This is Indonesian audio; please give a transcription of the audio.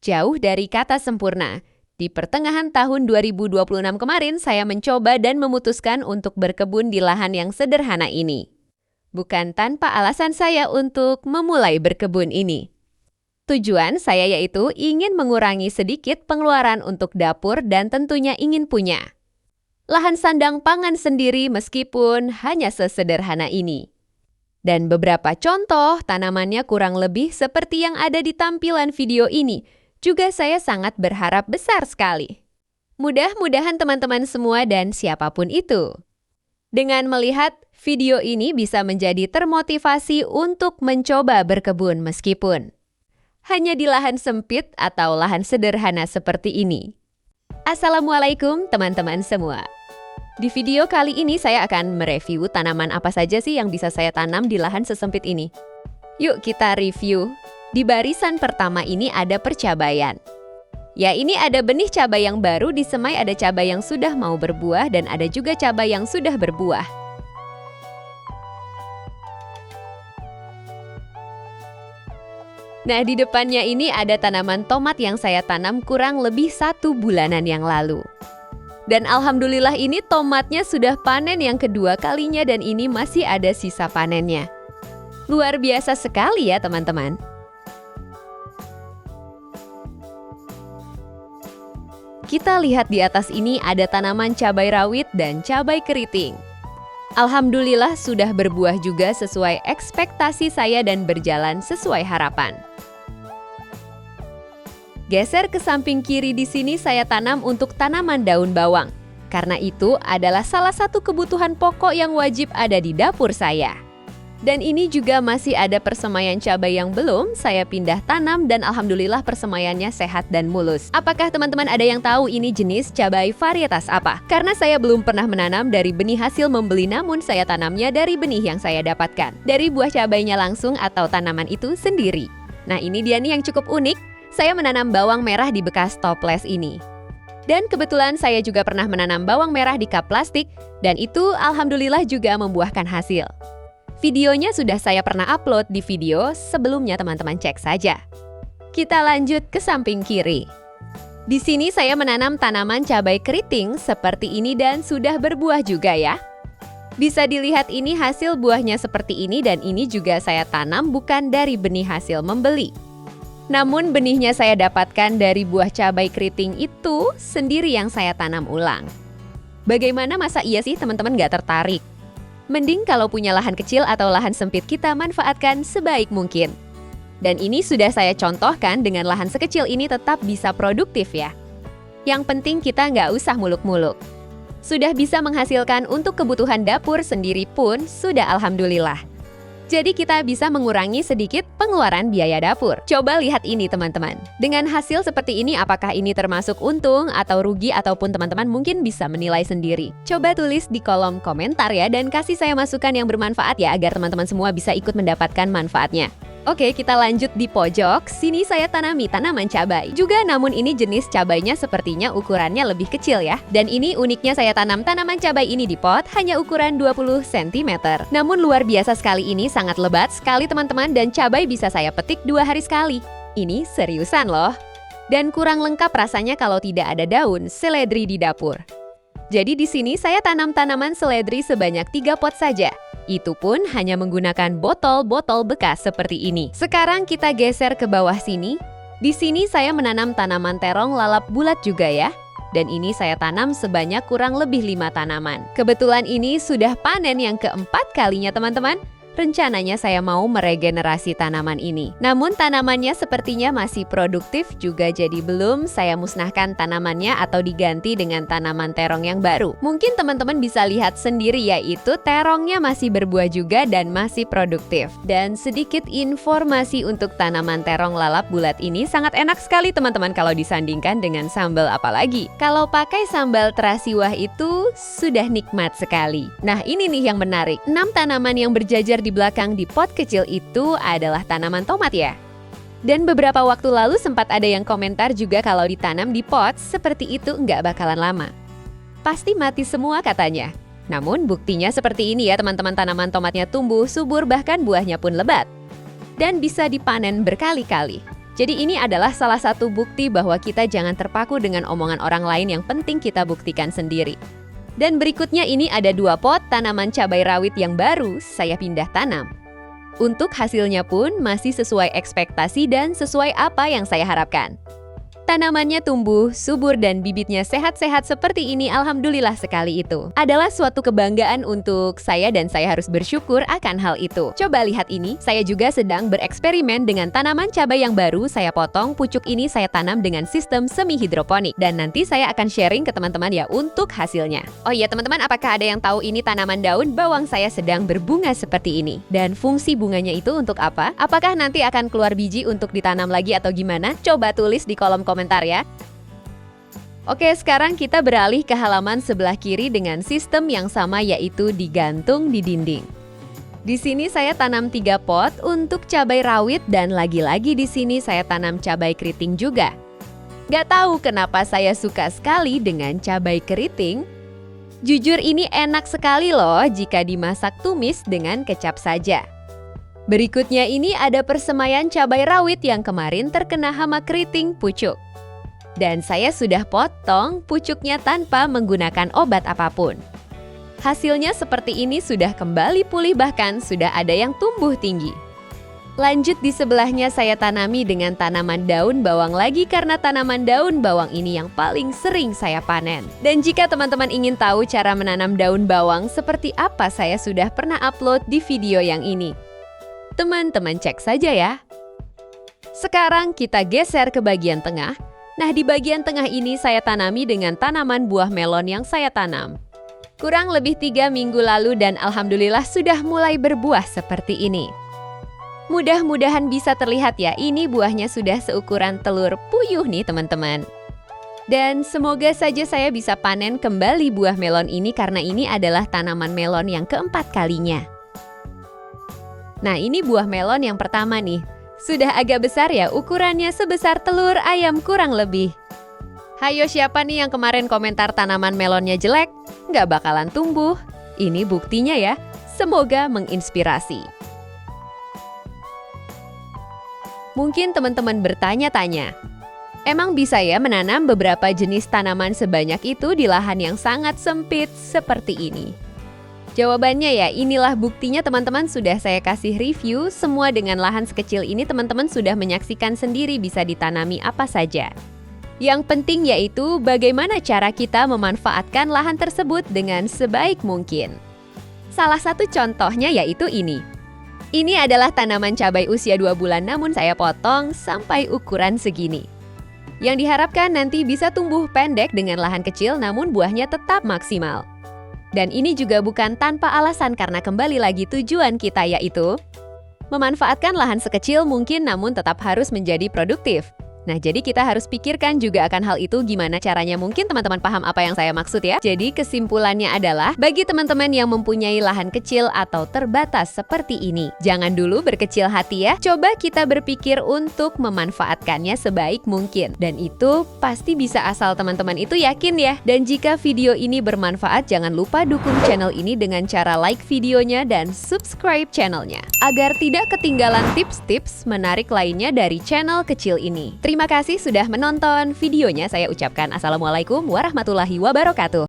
Jauh dari kata sempurna, di pertengahan tahun 2026 kemarin saya mencoba dan memutuskan untuk berkebun di lahan yang sederhana ini. Bukan tanpa alasan saya untuk memulai berkebun ini. Tujuan saya yaitu ingin mengurangi sedikit pengeluaran untuk dapur dan tentunya ingin punya lahan sandang pangan sendiri meskipun hanya sesederhana ini. Dan beberapa contoh tanamannya kurang lebih seperti yang ada di tampilan video ini. Juga saya sangat berharap besar sekali. Mudah-mudahan teman-teman semua dan siapapun itu, dengan melihat video ini bisa menjadi termotivasi untuk mencoba berkebun meskipun hanya di lahan sempit atau lahan sederhana seperti ini. Assalamualaikum teman-teman semua. Di video kali ini saya akan mereview tanaman apa saja sih yang bisa saya tanam di lahan sesempit ini. Yuk kita review. Di barisan pertama ini ada percabayan. Ya, ini ada benih cabai yang baru disemai, ada cabai yang sudah mau berbuah, dan ada juga cabai yang sudah berbuah. Nah, di depannya ini ada tanaman tomat yang saya tanam kurang lebih 1 bulanan yang lalu. Dan alhamdulillah ini tomatnya sudah panen yang kedua kalinya dan ini masih ada sisa panennya. Luar biasa sekali ya teman-teman. Kita lihat di atas ini ada tanaman cabai rawit dan cabai keriting. Alhamdulillah sudah berbuah juga sesuai ekspektasi saya dan berjalan sesuai harapan. Geser ke samping kiri di sini saya tanam untuk tanaman daun bawang. Karena itu adalah salah satu kebutuhan pokok yang wajib ada di dapur saya. Dan ini juga masih ada persemaian cabai yang belum saya pindah tanam dan alhamdulillah persemaiannya sehat dan mulus. Apakah teman-teman ada yang tahu ini jenis cabai varietas apa? Karena saya belum pernah menanam dari benih hasil membeli, namun saya tanamnya dari benih yang saya dapatkan. Dari buah cabainya langsung atau tanaman itu sendiri. Nah, ini dia nih yang cukup unik. Saya menanam bawang merah di bekas toples ini. Dan kebetulan saya juga pernah menanam bawang merah di kap plastik dan itu alhamdulillah juga membuahkan hasil. Videonya sudah saya pernah upload di video sebelumnya, teman-teman cek saja. Kita lanjut ke samping kiri. Di sini saya menanam tanaman cabai keriting seperti ini dan sudah berbuah juga ya. Bisa dilihat ini hasil buahnya seperti ini dan ini juga saya tanam bukan dari benih hasil membeli. Namun benihnya saya dapatkan dari buah cabai keriting itu sendiri yang saya tanam ulang. Bagaimana, masa iya sih teman-teman nggak tertarik? Mending kalau punya lahan kecil atau lahan sempit kita manfaatkan sebaik mungkin. Dan ini sudah saya contohkan dengan lahan sekecil ini tetap bisa produktif ya. Yang penting kita nggak usah muluk-muluk. Sudah bisa menghasilkan untuk kebutuhan dapur sendiri pun sudah alhamdulillah. Jadi kita bisa mengurangi sedikit pengeluaran biaya dapur. Coba lihat ini teman-teman. Dengan hasil seperti ini apakah ini termasuk untung atau rugi ataupun teman-teman mungkin bisa menilai sendiri. Coba tulis di kolom komentar ya dan kasih saya masukan yang bermanfaat ya agar teman-teman semua bisa ikut mendapatkan manfaatnya. Oke, kita lanjut di pojok. Sini saya tanami tanaman cabai. Juga namun ini jenis cabainya sepertinya ukurannya lebih kecil ya. Dan ini uniknya saya tanam tanaman cabai ini di pot hanya ukuran 20 cm. Namun luar biasa sekali ini, sangat lebat sekali teman-teman dan cabai bisa saya petik 2 hari sekali. Ini seriusan loh. Dan kurang lengkap rasanya kalau tidak ada daun seledri di dapur. Jadi di sini saya tanam tanaman seledri sebanyak 3 pot saja. Itu pun hanya menggunakan botol-botol bekas seperti ini. Sekarang kita geser ke bawah sini. Di sini saya menanam tanaman terong lalap bulat juga ya. Dan ini saya tanam sebanyak kurang lebih 5 tanaman. Kebetulan ini sudah panen yang keempat kalinya teman-teman. Rencananya saya mau meregenerasi tanaman ini. Namun tanamannya sepertinya masih produktif juga, jadi belum saya musnahkan tanamannya atau diganti dengan tanaman terong yang baru. Mungkin teman-teman bisa lihat sendiri yaitu terongnya masih berbuah juga dan masih produktif. Dan sedikit informasi untuk tanaman terong lalap bulat ini sangat enak sekali teman-teman kalau disandingkan dengan sambal apalagi. Kalau pakai sambal terasi wah itu sudah nikmat sekali. Nah ini nih yang menarik. 6 tanaman yang berjajar di belakang di pot kecil itu adalah tanaman tomat ya. Dan beberapa waktu lalu sempat ada yang komentar juga kalau ditanam di pot seperti itu nggak bakalan lama. Pasti mati semua katanya. Namun buktinya seperti ini ya teman-teman, tanaman tomatnya tumbuh subur bahkan buahnya pun lebat. Dan bisa dipanen berkali-kali. Jadi ini adalah salah satu bukti bahwa kita jangan terpaku dengan omongan orang lain yang penting kita buktikan sendiri. Dan berikutnya ini ada 2 pot tanaman cabai rawit yang baru saya pindah tanam. Untuk hasilnya pun masih sesuai ekspektasi dan sesuai apa yang saya harapkan. Tanamannya tumbuh, subur, dan bibitnya sehat-sehat seperti ini, alhamdulillah sekali itu. Adalah suatu kebanggaan untuk saya dan saya harus bersyukur akan hal itu. Coba lihat ini, saya juga sedang bereksperimen dengan tanaman cabai yang baru saya potong. Pucuk ini saya tanam dengan sistem semi hidroponik. Dan nanti saya akan sharing ke teman-teman ya untuk hasilnya. Oh iya teman-teman, apakah ada yang tahu ini tanaman daun bawang saya sedang berbunga seperti ini? Dan fungsi bunganya itu untuk apa? Apakah nanti akan keluar biji untuk ditanam lagi atau gimana? Coba tulis di kolom komentar ya. Oke, sekarang kita beralih ke halaman sebelah kiri dengan sistem yang sama, yaitu digantung di dinding. Di sini saya tanam 3 pot untuk cabai rawit dan lagi-lagi di sini saya tanam cabai keriting juga. Gak tahu kenapa saya suka sekali dengan cabai keriting. Jujur ini enak sekali loh jika dimasak tumis dengan kecap saja. Berikutnya ini ada persemaian cabai rawit yang kemarin terkena hama keriting pucuk. Dan saya sudah potong pucuknya tanpa menggunakan obat apapun. Hasilnya seperti ini sudah kembali pulih, bahkan sudah ada yang tumbuh tinggi. Lanjut di sebelahnya saya tanami dengan tanaman daun bawang lagi karena tanaman daun bawang ini yang paling sering saya panen. Dan jika teman-teman ingin tahu cara menanam daun bawang seperti apa, saya sudah pernah upload di video yang ini. Teman-teman cek saja ya. Sekarang kita geser ke bagian tengah. Nah, di bagian tengah ini saya tanami dengan tanaman buah melon yang saya tanam. Kurang lebih 3 minggu lalu dan alhamdulillah sudah mulai berbuah seperti ini. Mudah-mudahan bisa terlihat ya, ini buahnya sudah seukuran telur puyuh nih teman-teman. Dan semoga saja saya bisa panen kembali buah melon ini karena ini adalah tanaman melon yang keempat kalinya. Nah, ini buah melon yang pertama nih. Sudah agak besar ya, ukurannya sebesar telur ayam kurang lebih. Hayo, siapa nih yang kemarin komentar tanaman melonnya jelek? Nggak bakalan tumbuh. Ini buktinya ya, semoga menginspirasi. Mungkin teman-teman bertanya-tanya, emang bisa ya menanam beberapa jenis tanaman sebanyak itu di lahan yang sangat sempit seperti ini? Jawabannya ya, inilah buktinya teman-teman, sudah saya kasih review semua dengan lahan sekecil ini teman-teman sudah menyaksikan sendiri bisa ditanami apa saja. Yang penting yaitu bagaimana cara kita memanfaatkan lahan tersebut dengan sebaik mungkin. Salah satu contohnya yaitu ini. Ini adalah tanaman cabai usia 2 bulan namun saya potong sampai ukuran segini. Yang diharapkan nanti bisa tumbuh pendek dengan lahan kecil namun buahnya tetap maksimal. Dan ini juga bukan tanpa alasan karena kembali lagi tujuan kita yaitu memanfaatkan lahan sekecil mungkin namun tetap harus menjadi produktif. Nah, jadi kita harus pikirkan juga akan hal itu gimana caranya. Mungkin teman-teman paham apa yang saya maksud ya. Jadi kesimpulannya adalah bagi teman-teman yang mempunyai lahan kecil atau terbatas seperti ini, jangan dulu berkecil hati ya. Coba kita berpikir untuk memanfaatkannya sebaik mungkin. Dan itu pasti bisa asal teman-teman itu yakin ya. Dan jika video ini bermanfaat, jangan lupa dukung channel ini dengan cara like videonya dan subscribe channelnya. Agar tidak ketinggalan tips-tips menarik lainnya dari channel kecil ini. Terima kasih sudah menonton videonya. Saya ucapkan assalamualaikum warahmatullahi wabarakatuh.